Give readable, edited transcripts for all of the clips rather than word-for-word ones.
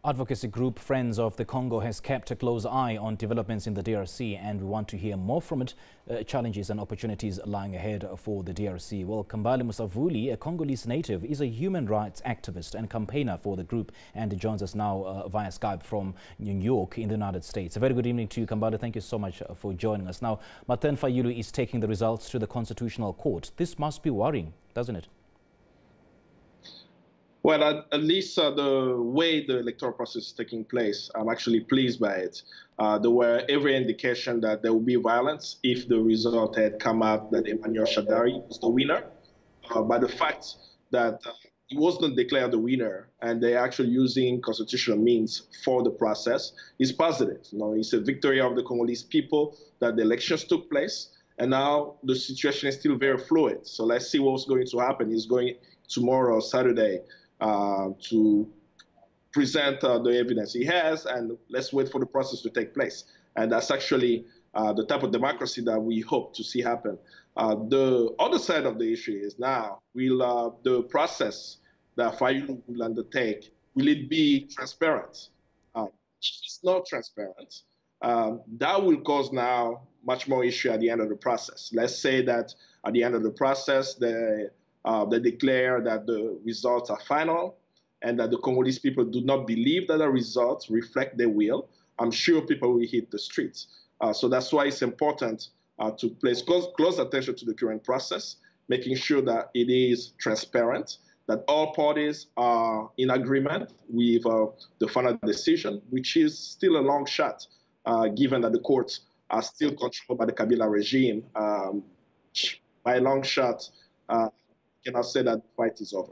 Advocacy group Friends of the Congo has kept a close eye on developments in the DRC, and we want to hear more from it, challenges and opportunities lying ahead for the DRC. Well, KAMBALE MUSAVULI, a Congolese native, is a human rights activist and campaigner for the group, and joins us now via Skype from New York in the United States. A very good evening to you, KAMBALE. Thank you so much for joining us. Now, Martin Fayulu is taking the results to the Constitutional Court. This must be worrying, doesn't it? Well, at least the way the electoral process is taking place, I'm actually pleased by it. There were every indication that there would be violence if the result had come out that Emmanuel Shadari was the winner. But the fact that he was not declared the winner and they're actually using constitutional means for the process is positive. You know, it's a victory of the Congolese people that the elections took place. And now the situation is still very fluid. So let's see what's going to happen. He's going tomorrow, Saturday, to present the evidence he has, and let's wait for the process to take place. And that's actually the type of democracy that we hope to see happen. The other side of the issue is now, will the process that Fayulu will undertake, will it be transparent? If it's not transparent, that will cause now much more issue at the end of the process. Let's say that at the end of the process, they declare that the results are final and that the Congolese people do not believe that the results reflect their will. I'm sure people will hit the streets. So that's why it's important to place close attention to the current process, making sure that it is transparent, that all parties are in agreement with the final decision, which is still a long shot, given that the courts are still controlled by the Kabila regime. By a long shot, cannot say that the fight is over.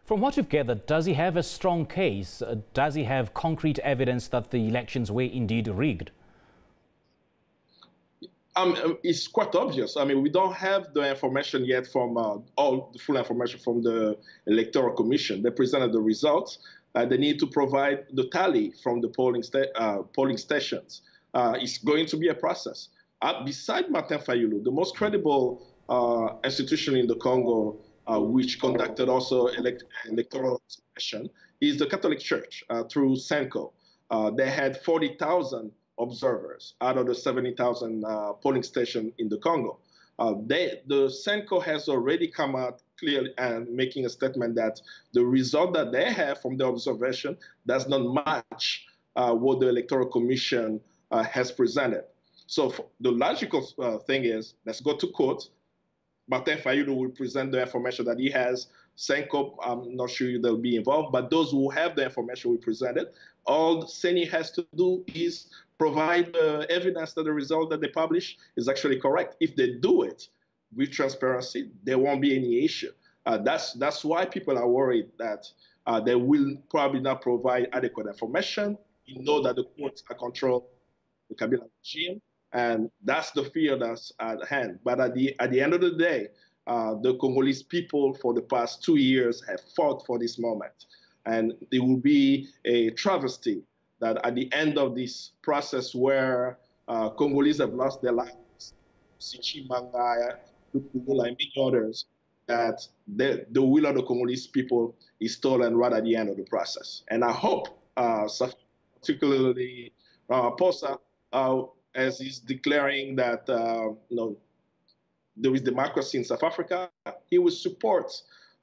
From what you've gathered, does he have a strong case? Does he have concrete evidence that the elections were indeed rigged? It's quite obvious. I mean, we don't have the information yet from all the full information from the Electoral Commission. They presented the results. They need to provide the tally from the polling stations. It's going to be a process. Beside Martin Fayulu, the most credible institution in the Congo, which conducted also electoral inspection, is the Catholic Church through Senko. They had 40,000 observers out of the 70,000 polling stations in the Congo. The Senko has already come out clearly and making a statement that the result that they have from the observation does not match what the Electoral Commission has presented. So the logical thing is, let's go to court. Martin Fayulu will present the information that he has. Senko, I'm not sure they'll be involved, but those who have the information we presented, all CENI has to do is provide evidence that the result that they publish is actually correct. If they do it with transparency, there won't be any issue. That's why people are worried that they will probably not provide adequate information. You know that the courts are controlled by the Kabila regime. And that's the fear that's at hand. But at the end of the day, the Congolese people for the past 2 years have fought for this moment. And it will be a travesty that at the end of this process where Congolese have lost their lives, Sichi Mangaya, Lupula, and many others, that the will of the Congolese people is stolen right at the end of the process. And I hope, particularly Ramaphosa, as he's declaring that there is democracy in South Africa, he will support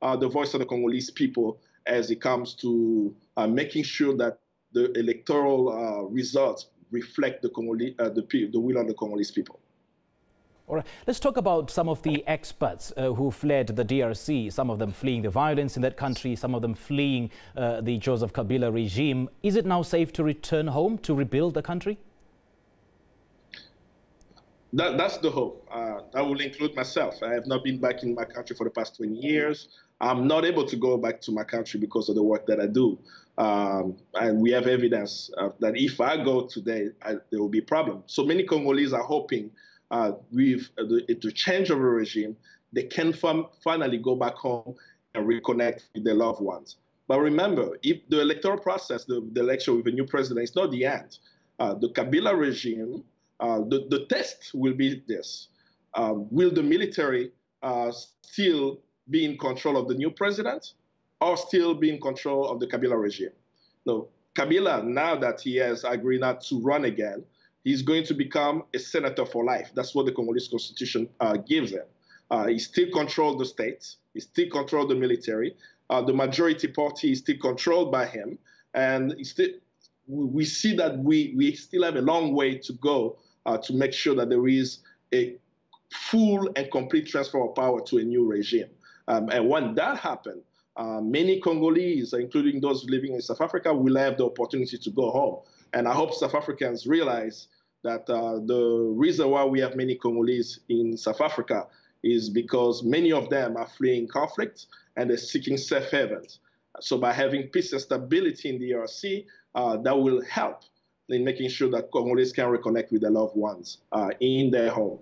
the voice of the Congolese people as it comes to making sure that the electoral results reflect the will of the Congolese people. All right. Let's talk about some of the experts who fled the DRC, some of them fleeing the violence in that country, some of them fleeing the Joseph Kabila regime. Is it now safe to return home to rebuild the country? That's the hope. That will include myself. I have not been back in my country for the past 20 years. I'm not able to go back to my country because of the work that I do. And we have evidence that if I go today, there will be a problem. So many Congolese are hoping with the change of a regime, they can finally go back home and reconnect with their loved ones. But remember, if the electoral process, the election with a new president, is not the end. The Kabila regime, the test will be this. Will the military still be in control of the new president or still be in control of the Kabila regime? No, Kabila, now that he has agreed not to run again, he's going to become a senator for life. That's what the Congolese constitution gives him. He still controls the state. He still controls the military. The majority party is still controlled by him. And we see that we still have a long way to go to make sure that there is a full and complete transfer of power to a new regime. And when that happens, many Congolese, including those living in South Africa, will have the opportunity to go home. And I hope South Africans realize that the reason why we have many Congolese in South Africa is because many of them are fleeing conflict and they're seeking safe havens. So by having peace and stability in the DRC, that will help in making sure that Congolese can reconnect with their loved ones in their home.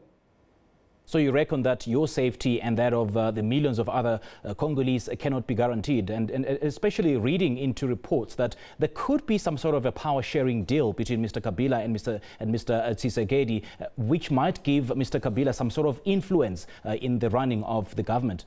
So you reckon that your safety and that of the millions of other Congolese cannot be guaranteed, and especially reading into reports that there could be some sort of a power-sharing deal between Mr. Kabila and Mr. Tshisekedi, which might give Mr. Kabila some sort of influence in the running of the government.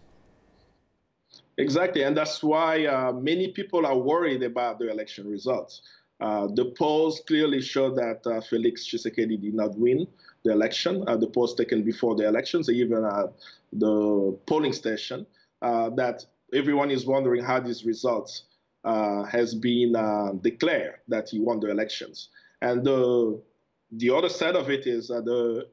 Exactly, and that's why many people are worried about the election results. The polls clearly show that Felix Tshisekedi did not win the election. The polls taken before the elections, even at the polling station, that everyone is wondering how these results has been declared that he won the elections. And the other side of it is the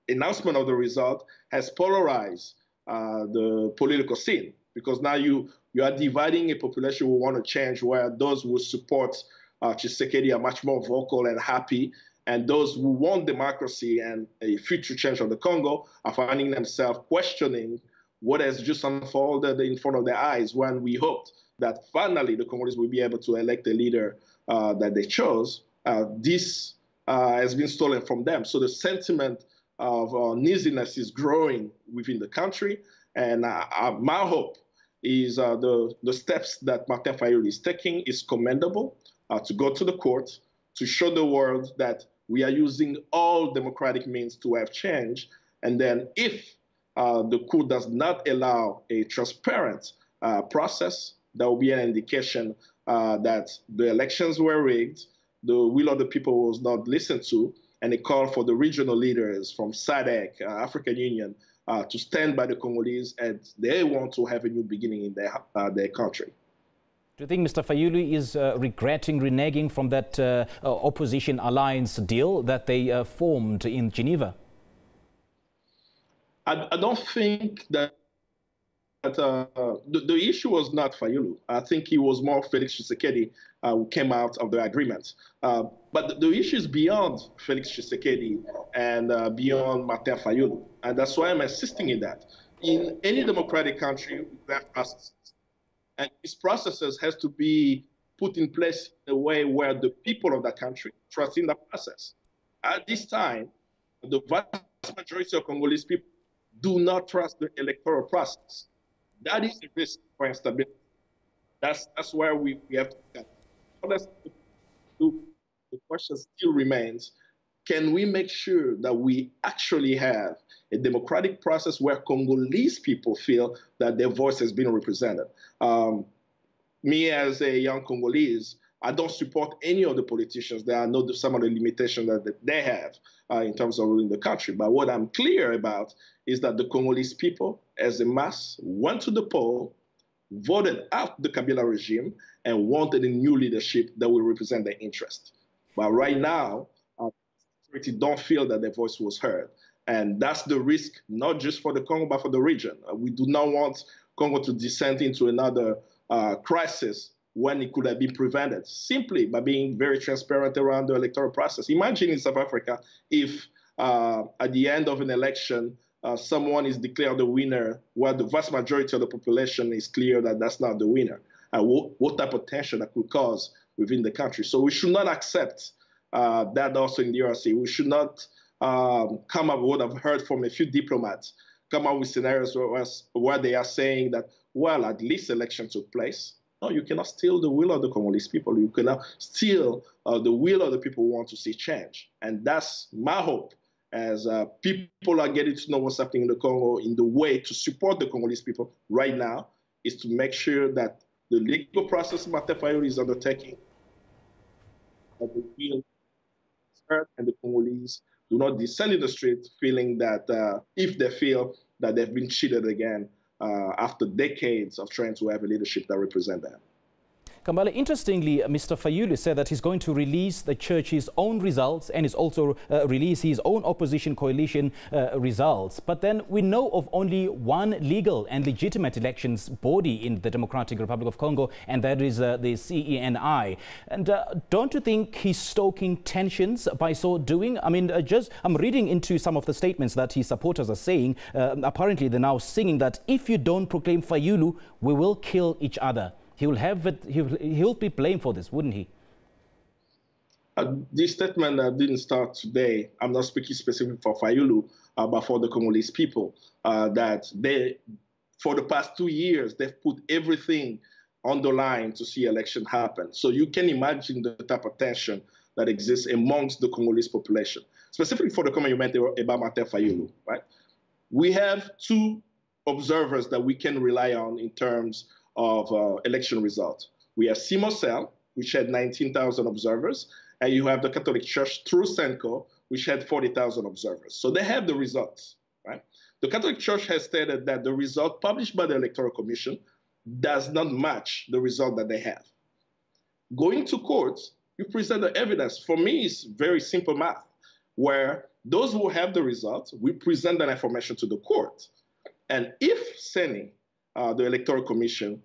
announcement of the result has polarized the political scene, because now you are dividing a population who want to change, where those who support Tshisekedi are much more vocal and happy, and those who want democracy and a future change of the Congo are finding themselves questioning what has just unfolded in front of their eyes, when we hoped that finally the Congolese will be able to elect a leader that they chose. This has been stolen from them. So the sentiment of uneasiness is growing within the country, and my hope is the steps that Martin Fayulu is taking is commendable, to go to the court, to show the world that we are using all democratic means to have change. And then if the court does not allow a transparent process, that will be an indication that the elections were rigged, the will of the people was not listened to, and a call for the regional leaders from SADC, African Union, to stand by the Congolese, and they want to have a new beginning in their country. Do you think Mr. Fayulu is regretting reneging from that opposition alliance deal that they formed in Geneva? I don't think that the issue was not Fayulu. I think it was more Felix Tshisekedi who came out of the agreement. But the issue is beyond Felix Tshisekedi and beyond Martin Fayulu. And that's why I'm insisting in that. In any democratic country, we have processes. And these processes has to be put in place in a way where the people of that country trust in the process. At this time, the vast majority of Congolese people do not trust the electoral process. That is a risk for instability. That's where we have to look at. The question still remains, can we make sure that we actually have a democratic process where Congolese people feel that their voice has been represented? Me as a young Congolese, I don't support any of the politicians. There are some of the limitations that they have in terms of ruling the country. But what I'm clear about is that the Congolese people, as a mass, went to the poll, voted out the Kabila regime, and wanted a new leadership that will represent their interest. But right now, don't feel that their voice was heard. And that's the risk, not just for the Congo, but for the region. We do not want Congo to descend into another crisis when it could have been prevented, simply by being very transparent around the electoral process. Imagine in South Africa if at the end of an election, someone is declared the winner, while the vast majority of the population is clear that that's not the winner. What type of tension that could cause within the country. So we should not accept that also in the DRC. We should not come up with what I've heard from a few diplomats, come up with scenarios where they are saying that, well, at least election took place. No, you cannot steal the will of the Congolese people. You cannot steal the will of the people who want to see change. And that's my hope, as people are getting to know what's happening in the Congo, in the way to support the Congolese people right now is to make sure that the legal process Martin Fayulu is undertaking that they feel heard, and the Congolese do not descend in the street feeling that if they feel that they've been cheated again after decades of trying to have a leadership that represent them. Kambale, interestingly, Mr. Fayulu said that he's going to release the church's own results and is also release his own opposition coalition results. But then we know of only one legal and legitimate elections body in the Democratic Republic of Congo, and that is the CENI. And don't you think he's stoking tensions by so doing? I mean, I'm reading into some of the statements that his supporters are saying. Apparently, they're now singing that if you don't proclaim Fayulu, we will kill each other. He'll be blamed for this, wouldn't he? This statement didn't start today. I'm not speaking specifically for Fayulu, but for the Congolese people, that for the past 2 years, they've put everything on the line to see election happen. So you can imagine the type of tension that exists amongst the Congolese population, specifically for the comment you made about Martin Fayulu, right? We have two observers that we can rely on in terms of election results. We have Simosel, which had 19,000 observers, and you have the Catholic Church through Senko, which had 40,000 observers. So they have the results, right? The Catholic Church has stated that the result published by the Electoral Commission does not match the result that they have. Going to court, you present the evidence. For me, it's very simple math, where those who have the results, we present that information to the court. And if Seni, the Electoral Commission,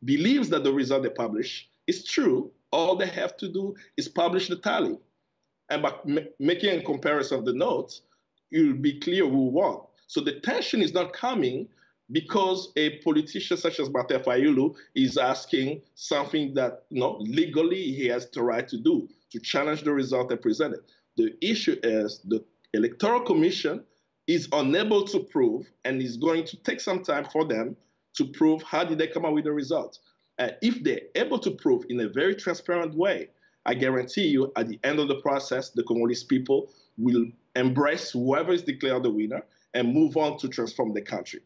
believes that the result they publish is true, all they have to do is publish the tally. And by making a comparison of the notes, you'll be clear who won. So the tension is not coming because a politician such as Martin Fayulu is asking something that legally he has the right to do, to challenge the result they presented. The issue is the Electoral Commission is unable to prove, and is going to take some time for them to prove how did they come up with the results. If they're able to prove in a very transparent way, I guarantee you at the end of the process, the Congolese people will embrace whoever is declared the winner and move on to transform the country.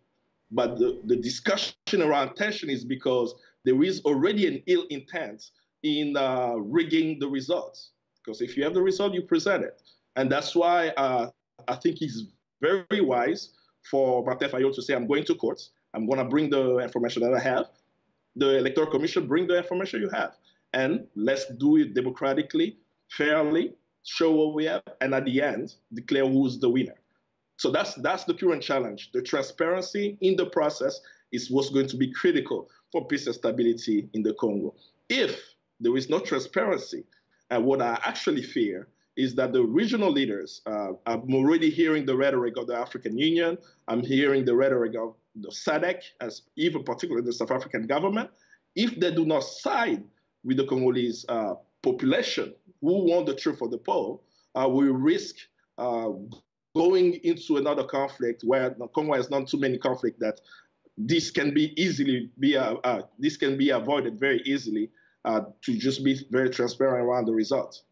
But the discussion around tension is because there is already an ill intent in rigging the results. Because if you have the result, you present it. And that's why I think it's very wise for Martin Fayulu to say, I'm going to courts, I'm going to bring the information that I have. The Electoral Commission, bring the information you have. And let's do it democratically, fairly, show what we have, and at the end, declare who's the winner. So that's the current challenge. The transparency in the process is what's going to be critical for peace and stability in the Congo. If there is no transparency, and what I actually fear is that the regional leaders, I'm already hearing the rhetoric of the African Union, I'm hearing the rhetoric of the SADC, as even particularly the South African government. If they do not side with the Congolese population who want the truth of the poll, we risk going into another conflict where Congo has not too many conflicts that this can be avoided very easily to just be very transparent around the results.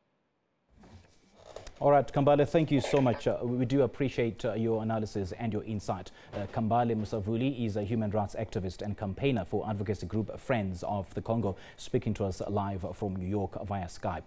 All right, Kambale, thank you so much. We do appreciate your analysis and your insight. Kambale Musavuli is a human rights activist and campaigner for advocacy group Friends of the Congo, speaking to us live from New York via Skype.